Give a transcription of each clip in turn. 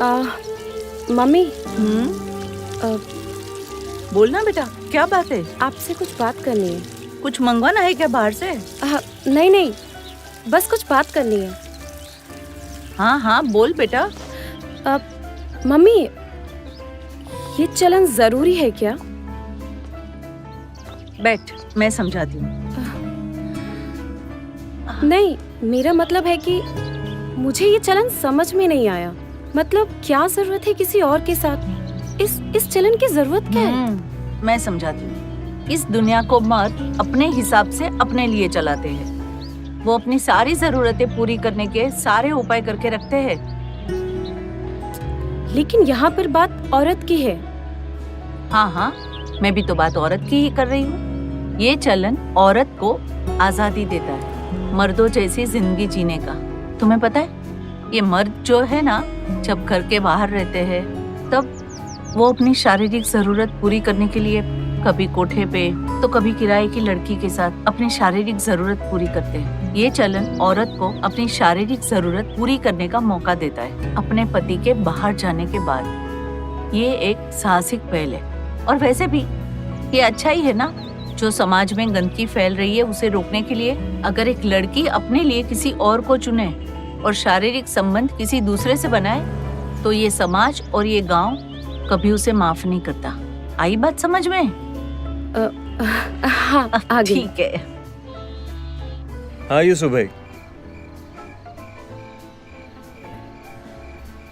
Mummy, बोलना बेटा, क्या बात है? आपसे कुछ बात करनी है। कुछ मंगवाना है क्या बाहर से? नहीं नहीं, बस कुछ बात करनी है। हाँ हाँ बोल बेटा। मम्मी, ये चलन जरूरी है क्या? बैठ, मैं समझाती हूँ। नहीं, मेरा मतलब है कि मुझे ये चलन समझ में नहीं आया। मतलब क्या जरूरत है किसी और के साथ? इस चलन की जरूरत क्या है? मैं समझाती हूँ। इस दुनिया को मर्द अपने हिसाब से अपने लिए चलाते हैं। वो अपनी सारी जरूरतें पूरी करने के सारे उपाय करके रखते हैं। लेकिन यहाँ पर बात औरत की है। हाँ हाँ, मैं भी तो बात औरत की ही कर रही हूँ। ये चलन औरत को आजादी देता है, मर्दों जैसी जिंदगी जीने का। तुम्हें पता है, ये मर्द जो है ना, जब घर के बाहर रहते हैं तब वो अपनी शारीरिक जरूरत पूरी करने के लिए कभी कोठे पे तो कभी किराए की लड़की के साथ अपनी शारीरिक जरूरत पूरी करते हैं। ये चलन औरत को अपनी शारीरिक जरूरत पूरी करने का मौका देता है अपने पति के बाहर जाने के बाद। ये एक साहसिक पहल है, और वैसे भी ये अच्छा ही है ना। जो समाज में गंदगी फैल रही है उसे रोकने के लिए अगर एक लड़की अपने लिए किसी और को चुने और शारीरिक संबंध किसी दूसरे से बनाए तो ये समाज और ये गांव कभी उसे माफ नहीं करता। आई बात समझ में? हाँ, आगे। ठीक है। हाँ यूसुफ भाई,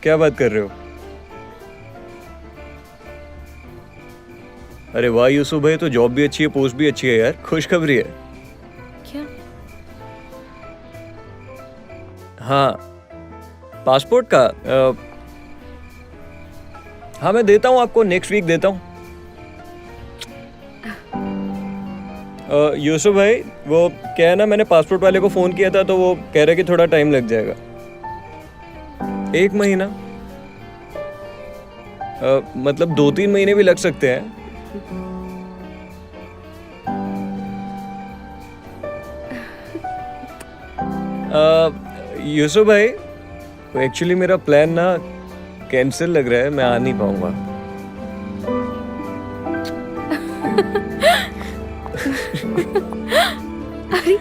क्या बात कर रहे हो? अरे वाह यूसुफ भाई, तो जॉब भी अच्छी है, पोस्ट भी अच्छी है यार, खुशखबरी है। क्या? हाँ, पासपोर्ट का हाँ मैं देता हूँ आपको, नेक्स्ट वीक देता हूँ। यूसुफ भाई, वो क्या है ना, मैंने पासपोर्ट वाले को फ़ोन किया था तो वो कह रहे कि थोड़ा टाइम लग जाएगा, 1 महीना। मतलब 2-3 महीने भी लग सकते हैं। यूसुफ भाई, एक्चुअली मेरा प्लान ना कैंसिल लग रहा है, मैं आ नहीं पाऊंगा। अरे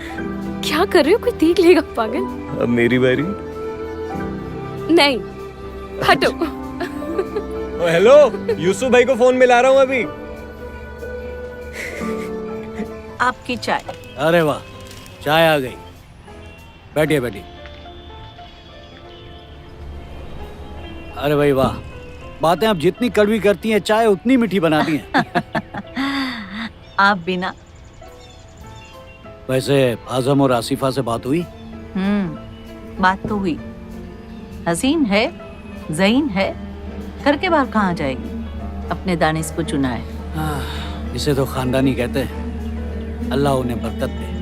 क्या कर रहे हो? कोई देख लेगा पागल। अब मेरी बारी। नहीं, हटो। हेलो, यूसुफ भाई को फोन मिला रहा हूँ अभी। आपकी चाय। अरे वाह, चाय आ गई। बैठिए बैठिए। अरे भाई वाह, बातें आप जितनी कड़वी करती हैं चाय उतनी मीठी बनाती हैं। आप बिना। वैसे आजम और आसिफा से बात हुई? बात तो हुई। हसीन है, ज़हीन है, घर के बाहर कहाँ जाएगी? अपने दानिश को चुना है। इसे तो खानदानी कहते हैं। अल्लाह उन्हें बरकत दे।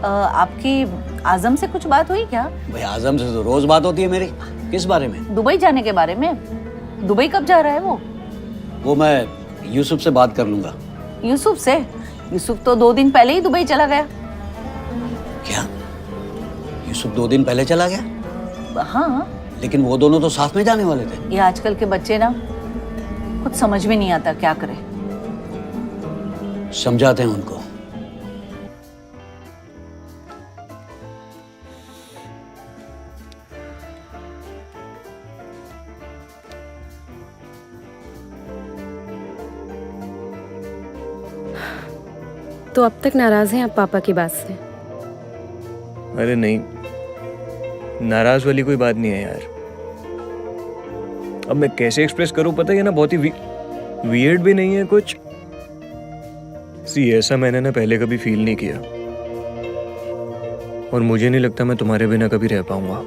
आपकी आजम से कुछ बात हुई क्या? भाई आजम से तो रोज बात होती है मेरी। किस बारे में? दुबई जाने के बारे में। दुबई कब जा रहा है वो? वो मैं यूसुफ से बात कर लूंगा। यूसुफ से? यूसुफ तो 2 दिन पहले ही दुबई चला गया। क्या? यूसुफ 2 दिन पहले चला गया? हाँ, लेकिन वो दोनों तो साथ में जाने वाले थे। ये आजकल के बच्चे ना, कुछ समझ में नहीं आता क्या करे। समझाते हैं उनको। तो अब तक नाराज हैं आप पापा की बात से? अरे नहीं, नाराज वाली कोई बात नहीं है यार। अब मैं कैसे एक्सप्रेस करूं, पता है ना, बहुत ही वियर्ड भी नहीं है कुछ। ऐसा मैंने ना पहले कभी फील नहीं किया, और मुझे नहीं लगता मैं तुम्हारे बिना कभी रह पाऊंगा।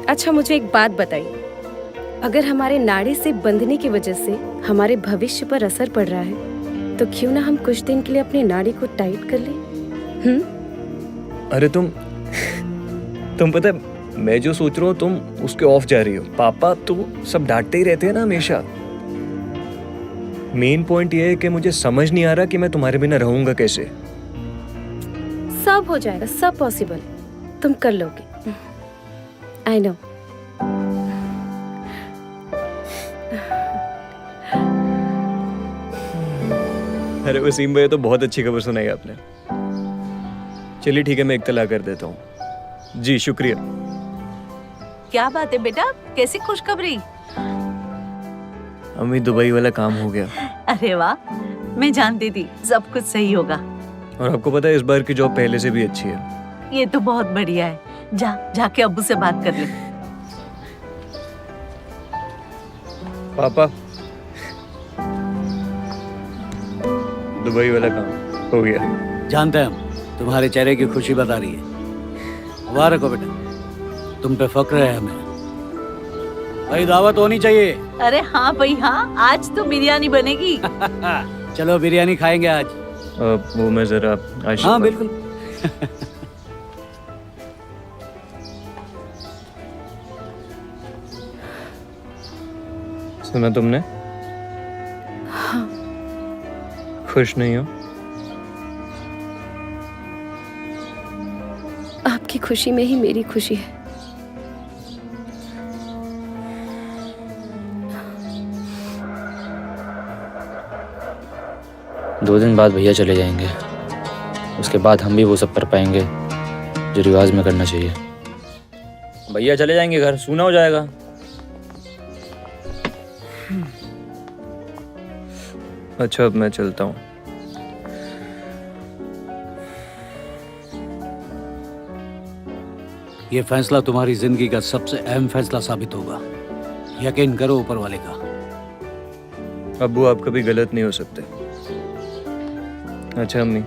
अच्छा मुझे एक बात बताइए, अगर हमारे नाड़ी से बंधने की वजह से हमारे भविष्य पर असर पड़ रहा है तो क्यों ना हम कुछ दिन के लिए अपनी नाड़ी को टाइट कर लें? अरे तुम पता है मैं जो सोच रहा हूँ तुम उसके ऑफ जा रही हो। पापा तो सब डांटते ही रहते हैं ना हमेशा। मेन पॉइंट ये है कि मुझे समझ नहीं आ रहा कि मैं तुम्हारे बिना रहूंगा कैसे। सब हो जाएगा, सब पॉसिबल, तुम कर लोगे। I know. अरे वसीम भैया, तो बहुत अच्छी खबर सुनाई आपने। चलिए ठीक है, मैं इत्तला कर देता हूँ। जी शुक्रिया। क्या बात है बेटा, कैसी खुशखबरी? अम्मी, दुबई वाला काम हो गया। अरे वाह, मैं जानती थी सब कुछ सही होगा। और आपको पता है इस बार की जॉब पहले से भी अच्छी है। ये तो बहुत बढ़िया है। जाके अब्बू से बात कर ले। पापा, दुबई वाला काम हो गया। जानते हैं हम, तुम्हारे चेहरे की खुशी बता रही है। मुबारक हो बेटा, तुम पे फक्र है हमें। भाई दावत होनी चाहिए। अरे हाँ भाई हाँ, आज तो बिरयानी बनेगी। चलो बिरयानी खाएंगे आज। वो मैं जरा हाँ बिल्कुल। सुना तुमने? हाँ। खुश नहीं हो? आपकी खुशी में ही मेरी खुशी है। दो दिन बाद भैया चले जाएंगे, उसके बाद हम भी वो सब कर पाएंगे जो रिवाज में करना चाहिए। भैया चले जाएंगे, घर सूना हो जाएगा। अच्छा, अब मैं चलता हूँ। ये फैसला तुम्हारी जिंदगी का सबसे अहम फैसला साबित होगा। यकीन करो ऊपर वाले का। अब्बू, आप कभी गलत नहीं हो सकते। अच्छा अम्मी,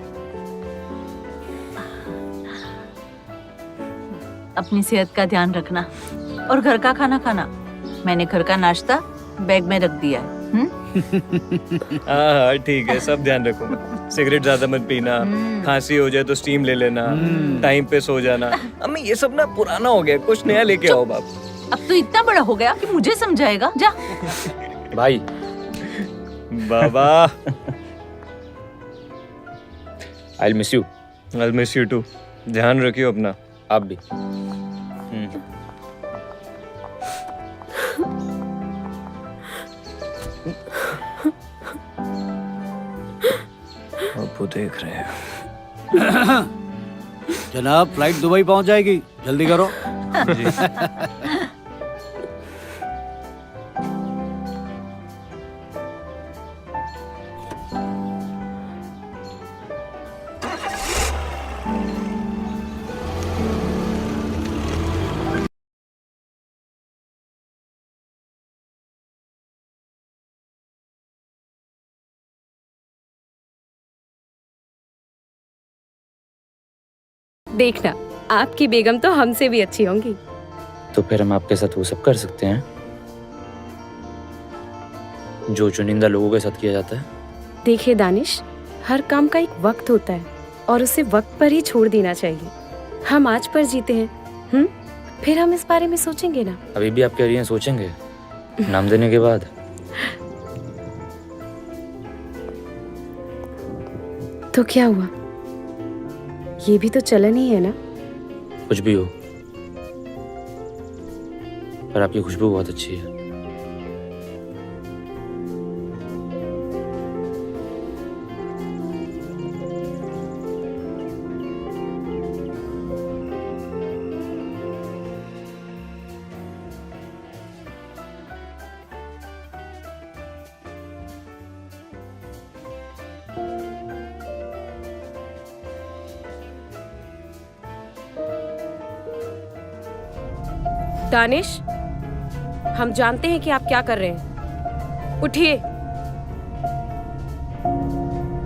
अपनी सेहत का ध्यान रखना और घर का खाना खाना। मैंने घर का नाश्ता बैग में रख दिया है। हाँ ठीक है, सब ध्यान रखूंगा। सिगरेट ज्यादा मत पीना, खांसी हो जाए तो स्टीम ले लेना, टाइम पे सो जाना। अम्मी, ये सब ना पुराना हो गया, कुछ नया लेके आओ बाप। अब तो इतना बड़ा हो गया कि मुझे समझाएगा। जा भाई बाबा। I miss you. I miss you too. ध्यान रखियो अपना। आप भी। अब्बू देख रहे हैं। जनाब, फ्लाइट दुबई पहुंच जाएगी, जल्दी करो। देखना, आपकी बेगम तो हमसे भी अच्छी होंगी। तो फिर हम आपके साथ वो सब कर सकते हैं जो चुनिंदा लोगों के साथ किया जाता है। देखिए दानिश, हर काम का एक वक्त होता है और उसे वक्त पर ही छोड़ देना चाहिए। हम आज पर जीते हैं, फिर हम इस बारे में सोचेंगे ना। अभी भी आप कह रही हैं सोचेंगे, नाम देने के बाद? तो क्या हुआ, ये भी तो चलन ही है ना। कुछ भी हो, पर आपकी खुशबू बहुत अच्छी है। दानिश, हम जानते हैं कि आप क्या कर रहे हैं। उठिए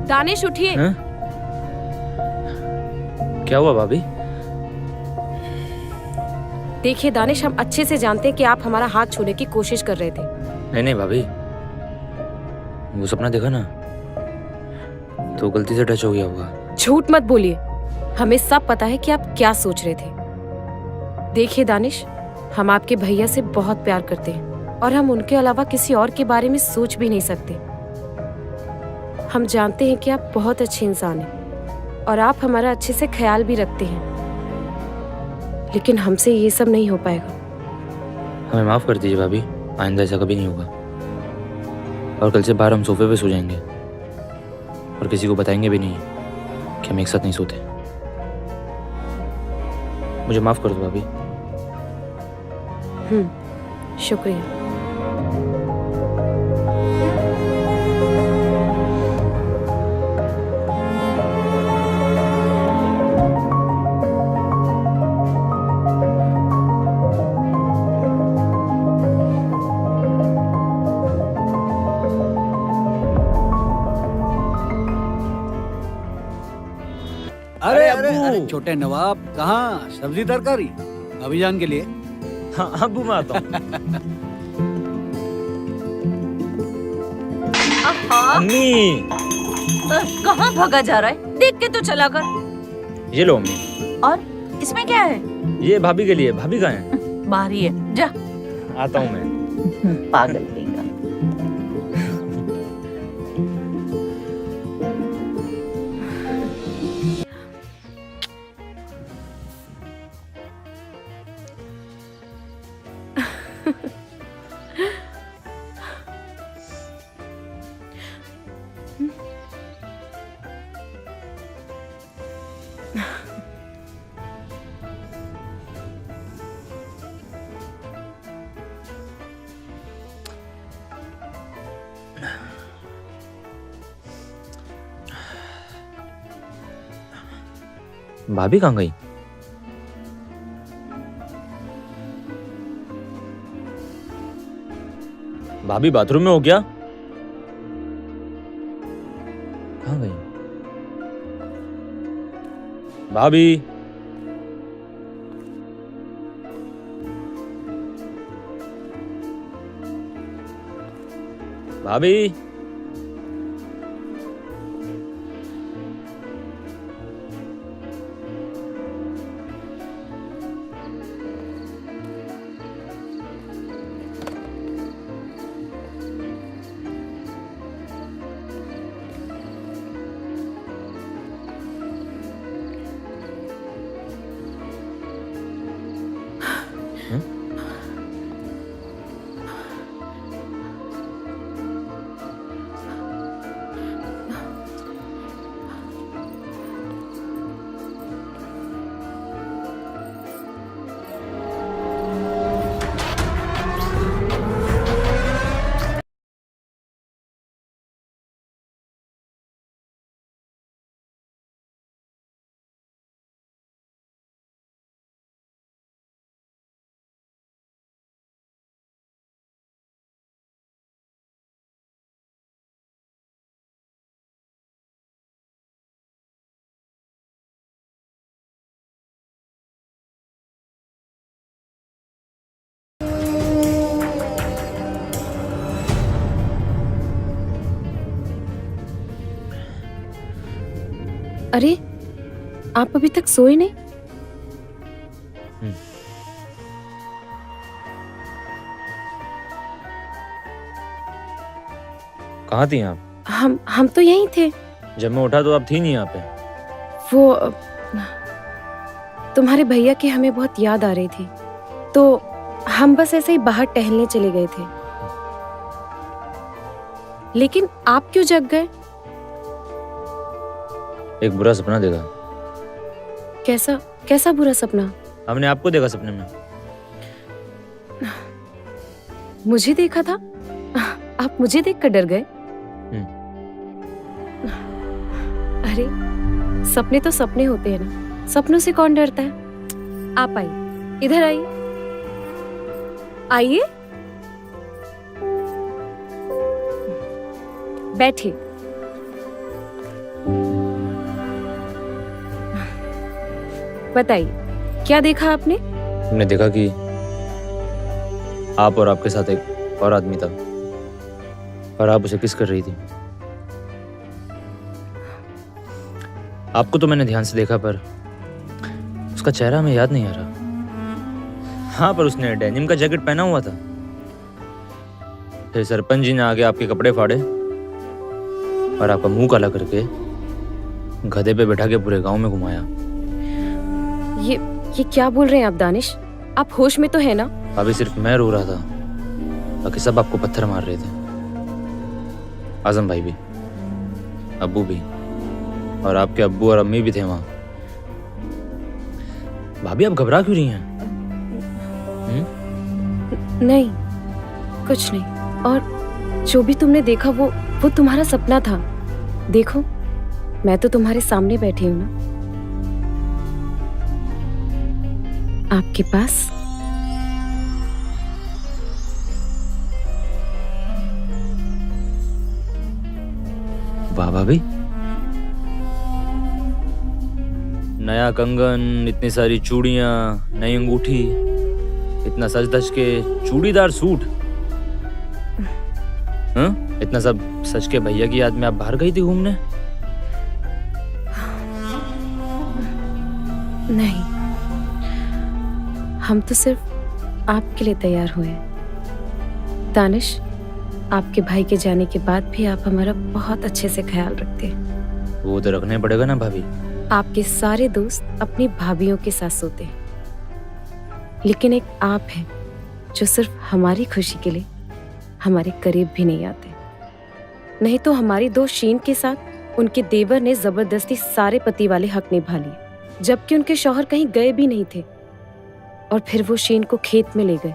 दानिश, उठिए। क्या हुआ भाभी? देखिए दानिश, हम अच्छे से जानते हैं कि आप हमारा हाथ छूने की कोशिश कर रहे थे। नहीं भाभी, वो सपना देखा ना, तो गलती से टच हो गया होगा। झूठ मत बोलिए, हमें सब पता है कि आप क्या सोच रहे थे। देखिए दानिश, हम आपके भैया से बहुत प्यार करते हैं और हम उनके अलावा किसी और के बारे में सोच भी नहीं सकते। हम जानते हैं कि आप बहुत अच्छे इंसान हैं और आप हमारा अच्छे से ख्याल भी रखते हैं, लेकिन हमसे ये सब नहीं हो पाएगा। हमें माफ़ कर दीजिए भाभी, आइंदा ऐसा कभी नहीं होगा। और कल से बाहर हम सोफे पे सो जाएंगे और किसी को बताएंगे भी नहीं कि हम एक साथ नहीं सोते। मुझे माफ़ कर दो भाभी। शुक्रिया। अरे अरे अरे छोटे नवाब, कहाँ सब्जी तरकारी? भाभी जान के लिए। हाँ अबू मैं आता हूँ। अम्मी कहाँ भागा जा रहा है? देख के तो चला कर। ये लो अम्मी। और इसमें क्या है? ये भाभी के लिए। भाभी कहाँ है? बाहर ही है, जा। आता हूँ मैं। पागल कहीं का। भाभी कहाँ गई? भाभी बाथरूम में हो क्या? कहाँ गई भाभी? भाभी अरे आप अभी तक सोए नहीं? कहाँ थी आप? हम तो यहीं थे। जब मैं उठा तो आप थी नहीं यहाँ पे। वो तुम्हारे भैया की हमें बहुत याद आ रही थी, तो हम बस ऐसे ही बाहर टहलने चले गए थे। लेकिन आप क्यों जग गए? एक बुरा सपना देखा। कैसा बुरा सपना? हमने आपको देखा सपने में। मुझे देखा था? आप मुझे देखकर डर गए? अरे सपने तो सपने होते हैं ना, सपनों से कौन डरता है? आप आइए, इधर आइए। आइए, बैठिए। बताइए, क्या देखा आपने? हमने देखा कि आप और आपके साथ एक और आदमी था और आप उसे किस कर रही थी। आपको तो मैंने ध्यान से देखा, पर उसका चेहरा हमें याद नहीं आ रहा। हाँ, पर उसने डेनिम का जैकेट पहना हुआ था। फिर सरपंच जी ने आगे आपके कपड़े फाड़े और आपका मुंह काला करके गधे पे बैठा के पूरे गांव में घुमाया। ये क्या बोल रहे हैं आप दानिश? आप होश में तो है ना? अभी सिर्फ मैं रो रहा था, बाकी सब आपको पत्थर मार रहे थे। आजम भाई भी, अब्बू भी, और आपके अब्बू और अम्मी भी थे वहां। भाभी आप घबरा क्यों रही हैं? नहीं, कुछ नहीं। और जो भी तुमने देखा वो तुम्हारा सपना था। देखो, मैं तो तुम्हारे सामने बैठी हूं ना, आपके पास। वाह भाभी, नया कंगन, इतनी सारी चूड़ियां, नई अंगूठी, इतना सज धज के चूड़ीदार सूट, हाँ? इतना सब सच के भैया की याद में आप बाहर गई थी घूमने? नहीं, हम तो सिर्फ आपके लिए तैयार हुए हैं। दानिश, आपके भाई के जाने के बाद भी आप हमारा बहुत अच्छे से ख्याल रखते हैं। वो तो रखने पड़ेगा ना भाभी। आपके सारे दोस्त अपनी भाभीयों के साथ सोते हैं, लेकिन एक आप हैं जो सिर्फ हमारी खुशी के लिए हमारे करीब भी नहीं आते। नहीं तो हमारी दोस्त शीन के साथ उनके देवर ने जबरदस्ती सारे पति वाले हक निभा लिए, जबकि उनके शौहर कहीं गए भी नहीं थे। और फिर वो शीन को खेत में ले गए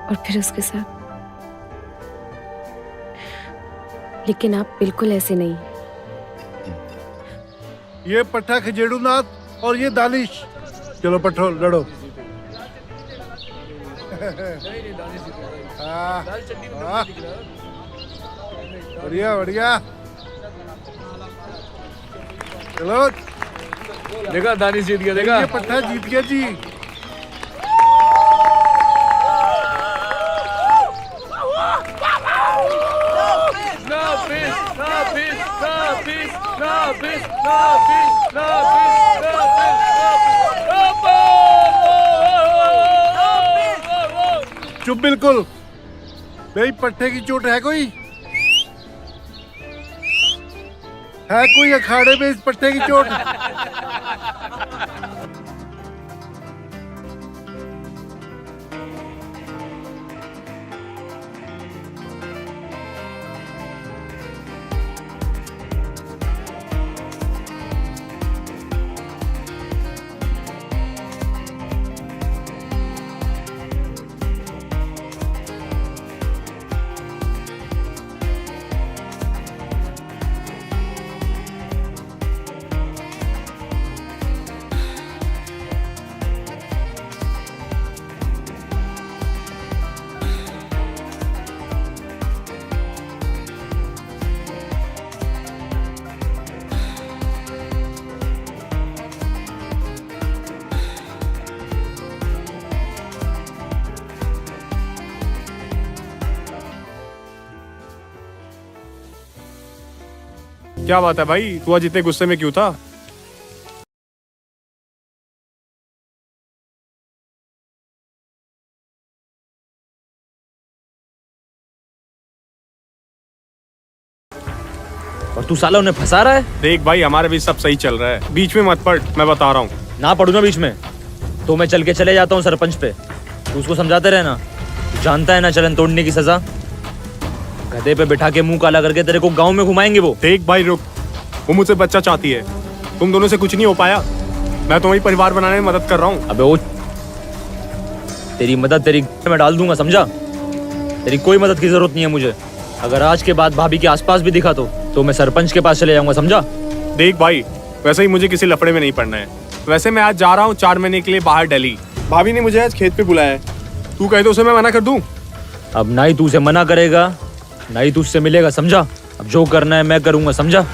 और फिर उसके साथ। लेकिन आप बिल्कुल ऐसे नहीं। ये पट्टा खजेड़ूनाथ और ये दानिश, चलो पट्टो लड़ो। बढ़िया बढ़िया, चलो। देखा दानिश जीत गया, देखा। ये पट्टा जीत गया जी। चुप बिल्कुल। भाई पट्टे की चोट है कोई? है कोई अखाड़े में इस पट्टे की चोट? क्या बात है भाई, तू आज इतने गुस्से में क्यों था? और तू साला उन्हें फंसा रहा है। देख भाई, हमारे बीच सब सही चल रहा है, बीच में मत पड़, मैं बता रहा हूँ। ना पढ़ू ना बीच में, तो मैं चल के चले जाता हूँ सरपंच पे। तू उसको समझाते रहना, तू जानता है ना चलन तोड़ने की सजा। गधे पे बिठा के मुंह काला करके तेरे को गांव में घुमाएंगे वो। देख भाई रुक, वो मुझसे बच्चा चाहती है, तुम दोनों से कुछ नहीं हो पाया। मैं तुम्हारी परिवार बनाने में मदद कर रहा हूँ। अबे वो तेरी मदद तेरी में डाल दूंगा, समझा? तेरी कोई मदद की जरूरत नहीं है मुझे। अगर आज के बाद भाभी के आसपास भी दिखा तो मैं सरपंच के पास चले जाऊंगा, समझा? देख भाई, वैसे ही मुझे किसी लफड़े में नहीं पड़ना है। वैसे मैं आज जा रहा हूँ 4 महीने के लिए बाहर दिल्ली। भाभी ने मुझे आज खेत पे बुलाया है, तू कहे तो उसे मैं मना कर दूं? अब ना ही तू उसे मना करेगा, ना ही तू उससे मिलेगा, समझा? अब जो करना है मैं करूंगा, समझा?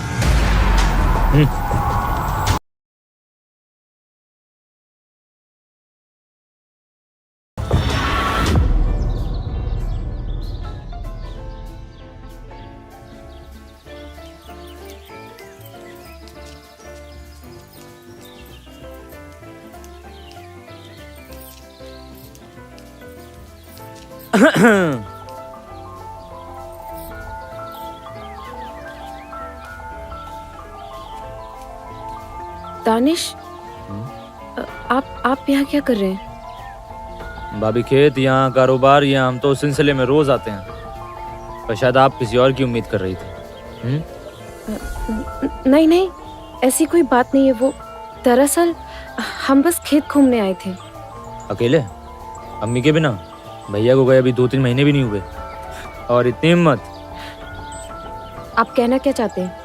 दानिश, आप यहाँ क्या कर रहे हैं? भाभी खेत यहाँ कारोबार यहाँ, हम तो उस सिलसिले में रोज आते हैं, पर शायद आप किसी और की उम्मीद कर रही थी। नहीं नहीं, ऐसी कोई बात नहीं है। वो दरअसल हम बस खेत घूमने आए थे। अकेले? अम्मी के बिना? भैया को गए अभी 2-3 महीने भी नहीं हुए, और इतनी हिम्मत। आप कहना क्या चाहते हैं?